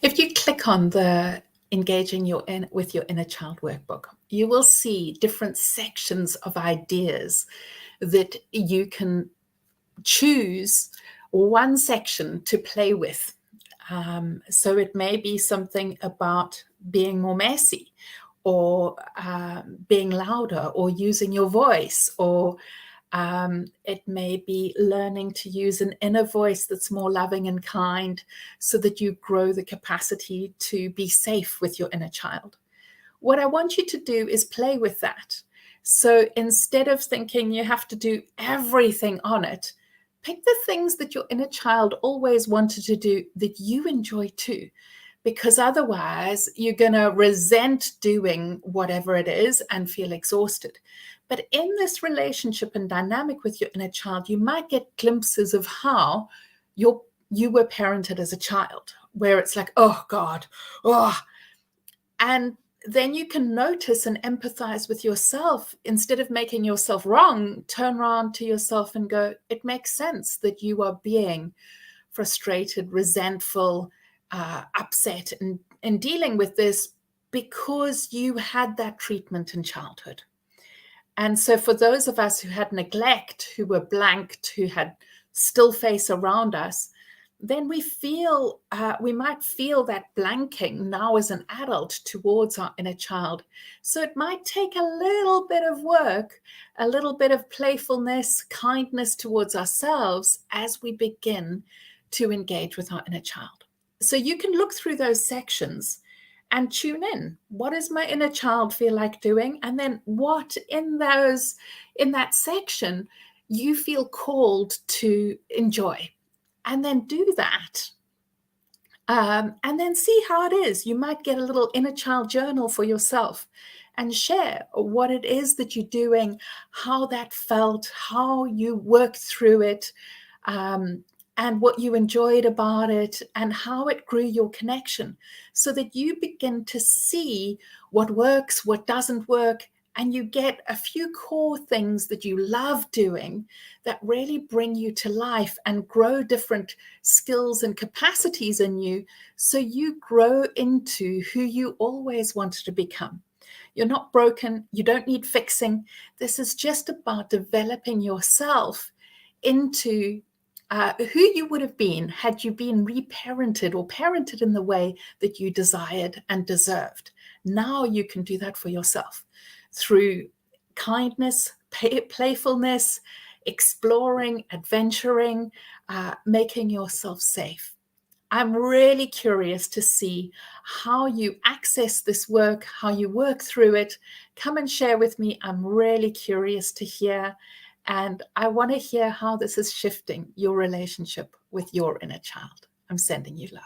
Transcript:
If you click on the Engaging with your inner child workbook, you will see different sections of ideas that you can choose one section to play with. So it may be something about being more messy, or being louder, or using your voice, or it may be learning to use an inner voice that's more loving and kind, so that you grow the capacity to be safe with your inner child. What I want you to do is play with that. So instead of thinking you have to do everything on it, pick the things that your inner child always wanted to do that you enjoy too. Because otherwise, you're going to resent doing whatever it is and feel exhausted. But in this relationship and dynamic with your inner child, you might get glimpses of how you were parented as a child, where it's like, oh God, oh. And then you can notice and empathize with yourself. Instead of making yourself wrong, turn around to yourself and go, it makes sense that you are being frustrated, resentful, upset, and dealing with this because you had that treatment in childhood. And so for those of us who had neglect, who were blanked, who had still face around us, then we might feel that blanking now as an adult towards our inner child. So it might take a little bit of work, a little bit of playfulness, kindness towards ourselves as we begin to engage with our inner child. So you can look through those sections and tune in. What does my inner child feel like doing? And then what in that section you feel called to enjoy. And then do that. And then see how it is. You might get a little inner child journal for yourself and share what it is that you're doing, how that felt, how you worked through it, and what you enjoyed about it, and how it grew your connection, so that you begin to see what works, what doesn't work, and you get a few core things that you love doing that really bring you to life and grow different skills and capacities in you, so you grow into who you always wanted to become. You're not broken. You don't need fixing. This is just about developing yourself into who you would have been had you been reparented or parented in the way that you desired and deserved. Now you can do that for yourself through kindness, playfulness, exploring, adventuring, making yourself safe. I'm really curious to see how you access this work, how you work through it. Come and share with me. I'm really curious to hear. And I want to hear how this is shifting your relationship with your inner child. I'm sending you love.